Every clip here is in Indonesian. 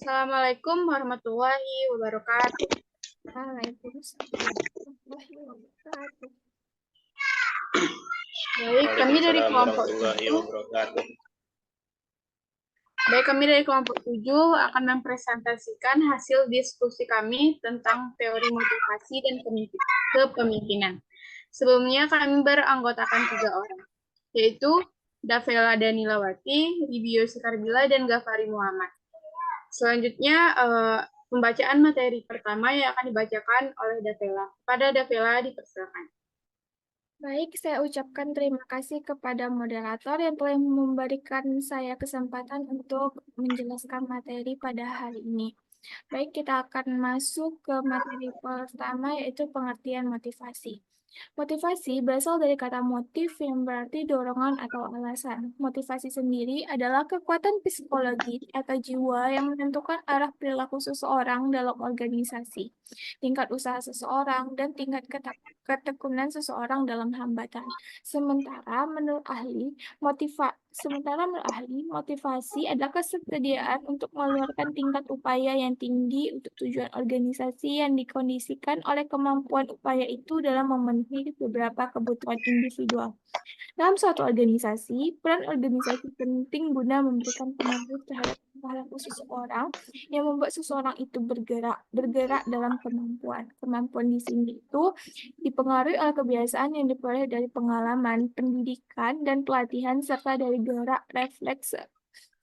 Assalamualaikum warahmatullahi wabarakatuh. Waalaikumsalam warahmatullahi wabarakatuh. Baik, kami dari Waalaikumsalam kelompok warahmatullahi 7. wabarakatuh. Baik, kami dari kelompok 7 akan mempresentasikan hasil diskusi kami tentang teori motivasi dan kepemimpinan. Sebelumnya kami beranggotakan 3 orang, yaitu Davela Danilawati, Ribio Sekarbila, dan Ghaffari Muhammad. Selanjutnya, pembacaan materi pertama yang akan dibacakan oleh Davela. Pada Davela dipersilakan. Baik, saya ucapkan terima kasih kepada moderator yang telah memberikan saya kesempatan untuk menjelaskan materi pada hari ini. Baik, kita akan masuk ke materi pertama, yaitu pengertian motivasi. Motivasi berasal dari kata motif yang berarti dorongan atau alasan. Motivasi sendiri adalah kekuatan psikologi atau jiwa yang menentukan arah perilaku seseorang dalam organisasi, tingkat usaha seseorang, dan tingkat ketekunan seseorang dalam hambatan. Sementara menurut ahli, motivasi adalah kesediaan untuk mengeluarkan tingkat upaya yang tinggi untuk tujuan organisasi yang dikondisikan oleh kemampuan upaya itu dalam memenuhi beberapa kebutuhan individual. Dalam suatu organisasi, peran organisasi penting guna memberikan pengaruh terhadap perilaku seseorang yang membuat seseorang itu bergerak dalam kemampuan. Kemampuan di sini itu dipengaruhi oleh kebiasaan yang diperoleh dari pengalaman, pendidikan, dan pelatihan, serta dari gerak refleks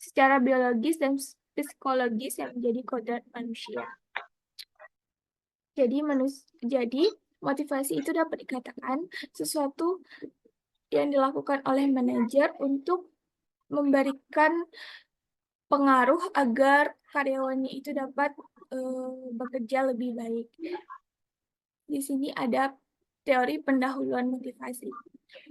secara biologis dan psikologis yang menjadi kodrat manusia. Jadi motivasi itu dapat dikatakan sesuatu yang dilakukan oleh manajer untuk memberikan pengaruh agar karyawannya itu dapat bekerja lebih baik. Di sini ada teori pendahuluan motivasi.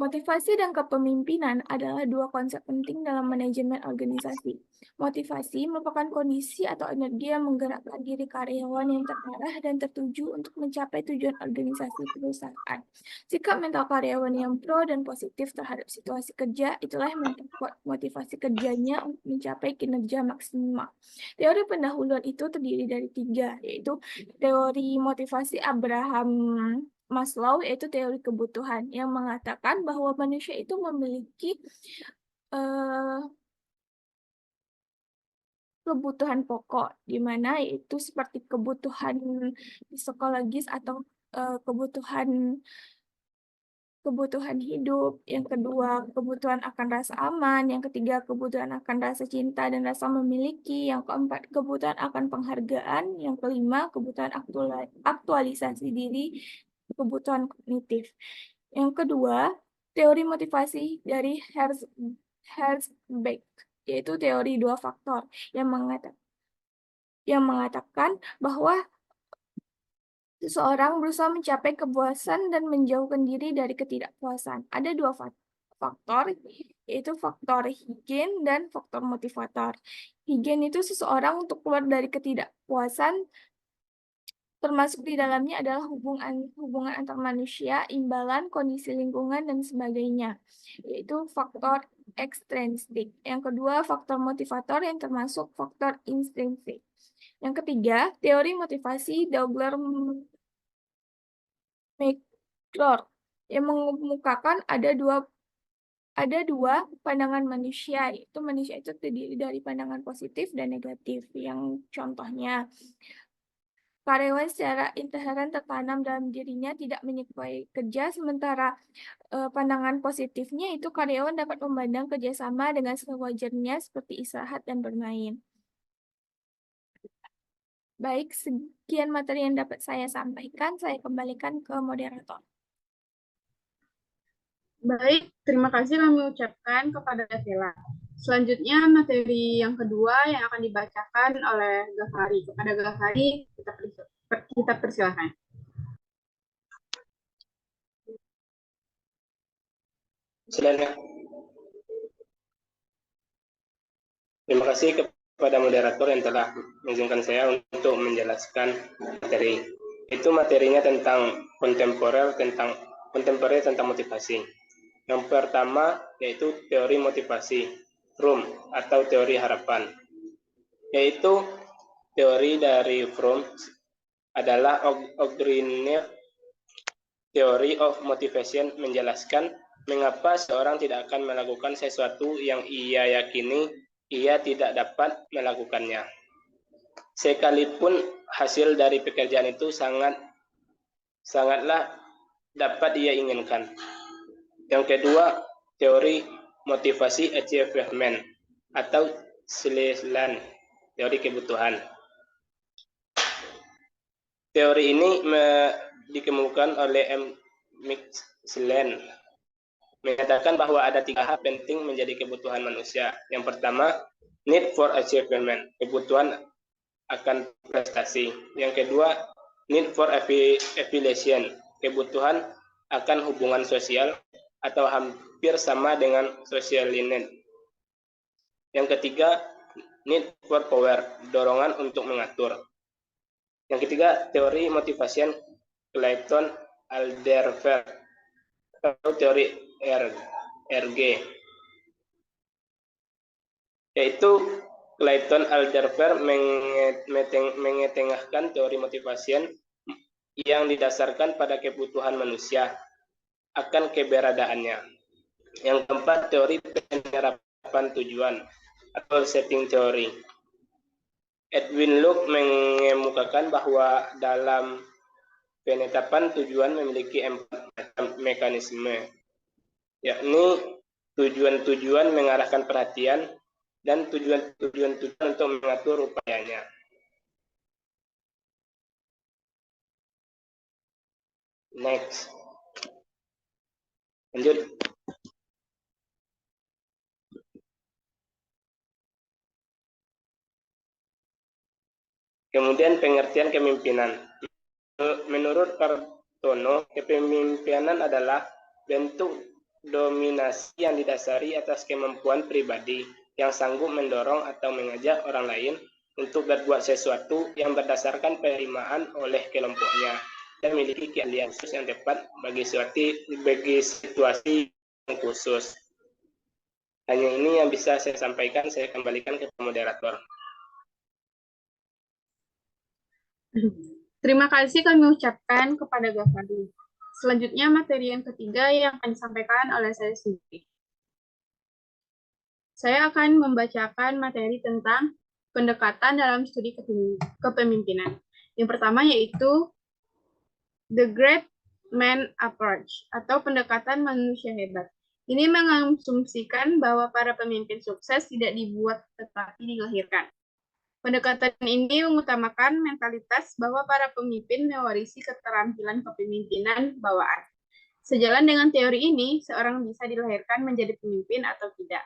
Motivasi dan kepemimpinan adalah dua konsep penting dalam manajemen organisasi. Motivasi merupakan kondisi atau energi yang menggerakkan diri karyawan yang terarah dan tertuju untuk mencapai tujuan organisasi perusahaan. Sikap mental karyawan yang pro dan positif terhadap situasi kerja itulah yang memperkuat motivasi kerjanya untuk mencapai kinerja maksimal. Teori pendahuluan itu terdiri dari 3, yaitu teori motivasi Abraham Maslow, yaitu teori kebutuhan yang mengatakan bahwa manusia itu memiliki kebutuhan pokok, di mana yaitu seperti kebutuhan psikologis atau kebutuhan hidup, yang kedua kebutuhan akan rasa aman, yang ketiga kebutuhan akan rasa cinta dan rasa memiliki, yang keempat kebutuhan akan penghargaan, yang kelima kebutuhan aktualisasi diri, kebutuhan kognitif. Yang kedua, teori motivasi dari Herzberg, yaitu teori 2 faktor yang mengatakan bahwa seseorang berusaha mencapai kepuasan dan menjauhkan diri dari ketidakpuasan. Ada 2 faktor, yaitu faktor Huygens dan faktor motivator. Huygens itu seseorang untuk keluar dari ketidakpuasan, termasuk di dalamnya adalah hubungan antar manusia, imbalan, kondisi lingkungan, dan sebagainya, yaitu faktor ekstrinsik. Yang kedua, faktor motivator yang termasuk faktor intrinsik. Yang ketiga, teori motivasi Douglas-McClure yang mengemukakan ada dua pandangan manusia, yaitu manusia itu terdiri dari pandangan positif dan negatif. Yang contohnya, karyawan secara inherent tertanam dalam dirinya tidak menyukai kerja, sementara pandangan positifnya itu karyawan dapat memandang kerjasama dengan sewajarnya seperti istirahat dan bermain. Baik, sekian materi yang dapat saya sampaikan. Saya kembalikan ke moderator. Baik, terima kasih kami ucapkan kepada Davela. Selanjutnya materi yang kedua yang akan dibacakan oleh Ghaffari. Kepada Ghaffari kita persilahkan. Silakan. Terima kasih kepada moderator yang telah mengizinkan saya untuk menjelaskan materi. Itu materinya tentang kontemporer tentang motivasi. Yang pertama yaitu teori motivasi, RUM atau teori harapan. Yaitu teori dari Fromm adalah Ogrinir Theory of Motivation, menjelaskan mengapa seorang tidak akan melakukan sesuatu yang ia yakini ia tidak dapat melakukannya, sekalipun hasil dari pekerjaan itu sangatlah dapat ia inginkan. Yang kedua, teori motivasi achievement atau Schlesland, teori kebutuhan. Teori ini dikemukakan oleh M. Schlesland, mengatakan bahwa ada 3 hal penting menjadi kebutuhan manusia. Yang pertama, need for achievement, kebutuhan akan prestasi. Yang kedua, need for affiliation, kebutuhan akan hubungan sosial atau hampir sama dengan social need. Yang ketiga, need for power, dorongan untuk mengatur. Yang ketiga, teori motivation Clayton Alderfer atau teori RG, yaitu Clayton Alderfer mengetengahkan teori motivasi yang didasarkan pada kebutuhan manusia akan keberadaannya. Yang keempat, teori penerapan tujuan atau setting theory. Edwin Locke mengemukakan bahwa dalam penetapan tujuan memiliki 4 mekanisme, yakni tujuan-tujuan mengarahkan perhatian dan tujuan-tujuan untuk mengatur upayanya. Next. Lanjut. Kemudian pengertian kepemimpinan. Menurut Kartono, kepemimpinan adalah bentuk dominasi yang didasari atas kemampuan pribadi yang sanggup mendorong atau mengajak orang lain untuk berbuat sesuatu yang berdasarkan penerimaan oleh kelompoknya dan memiliki keahlian khusus yang tepat bagi situasi yang khusus. Hanya ini yang bisa saya sampaikan, saya kembalikan ke moderator. Terima kasih kami ucapkan kepada Gafari. Selanjutnya materi yang ketiga yang akan disampaikan oleh saya sendiri. Saya akan membacakan materi tentang pendekatan dalam studi kepemimpinan. Yang pertama yaitu The Great Man Approach atau pendekatan manusia hebat. Ini mengasumsikan bahwa para pemimpin sukses tidak dibuat tetapi dilahirkan. Pendekatan ini mengutamakan mentalitas bahwa para pemimpin mewarisi keterampilan kepemimpinan bawaan. Sejalan dengan teori ini, seorang bisa dilahirkan menjadi pemimpin atau tidak.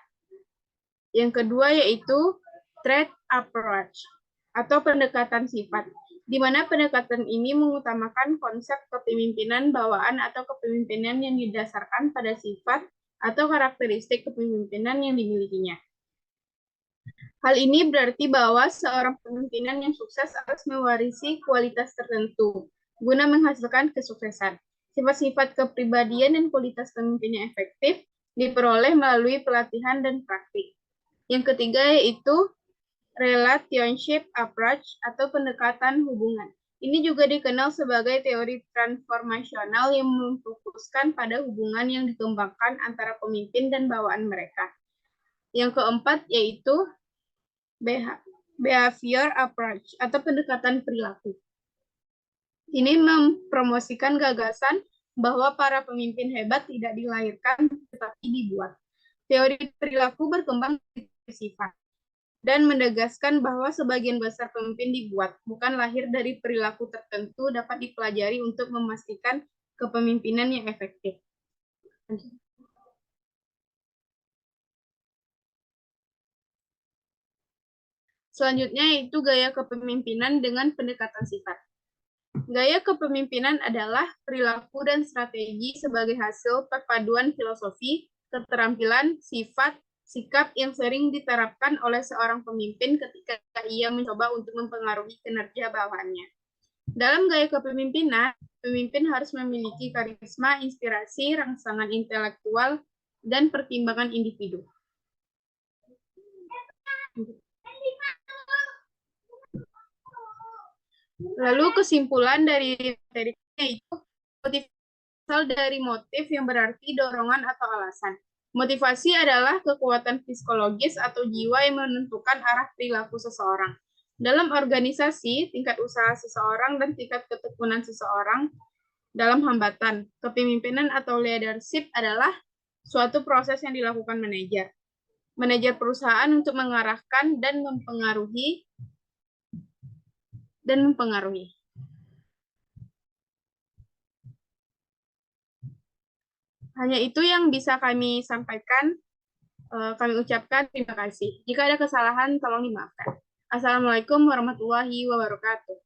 Yang kedua yaitu trait approach atau pendekatan sifat, di mana pendekatan ini mengutamakan konsep kepemimpinan bawaan atau kepemimpinan yang didasarkan pada sifat atau karakteristik kepemimpinan yang dimilikinya. Hal ini berarti bahwa seorang pemimpinan yang sukses harus mewarisi kualitas tertentu guna menghasilkan kesuksesan. Sifat-sifat kepribadian dan kualitas pemimpin yang efektif diperoleh melalui pelatihan dan praktik. Yang ketiga yaitu relationship approach atau pendekatan hubungan. Ini juga dikenal sebagai teori transformasional yang memfokuskan pada hubungan yang dikembangkan antara pemimpin dan bawaan mereka. Yang keempat yaitu behavior approach atau pendekatan perilaku. Ini mempromosikan gagasan bahwa para pemimpin hebat tidak dilahirkan tetapi dibuat. Teori perilaku berkembang dari sifat dan menegaskan bahwa sebagian besar pemimpin dibuat, bukan lahir dari perilaku tertentu dapat dipelajari untuk memastikan kepemimpinan yang efektif. Selanjutnya yaitu gaya kepemimpinan dengan pendekatan sifat. Gaya kepemimpinan adalah perilaku dan strategi sebagai hasil perpaduan filosofi, keterampilan, sifat, sikap yang sering diterapkan oleh seorang pemimpin ketika ia mencoba untuk mempengaruhi kinerja bawahannya. Dalam gaya kepemimpinan, pemimpin harus memiliki karisma, inspirasi, rangsangan intelektual, dan pertimbangan individu. Lalu kesimpulan dari materi itu motivasi berasal dari motif yang berarti dorongan atau alasan. Motivasi adalah kekuatan psikologis atau jiwa yang menentukan arah perilaku seseorang. Dalam organisasi, tingkat usaha seseorang dan tingkat ketekunan seseorang dalam hambatan, kepemimpinan atau leadership adalah suatu proses yang dilakukan manajer. Manajer perusahaan untuk mengarahkan dan mempengaruhi. Hanya itu yang bisa kami sampaikan. Kami ucapkan terima kasih. Jika ada kesalahan, tolong dimaafkan. Assalamualaikum warahmatullahi wabarakatuh.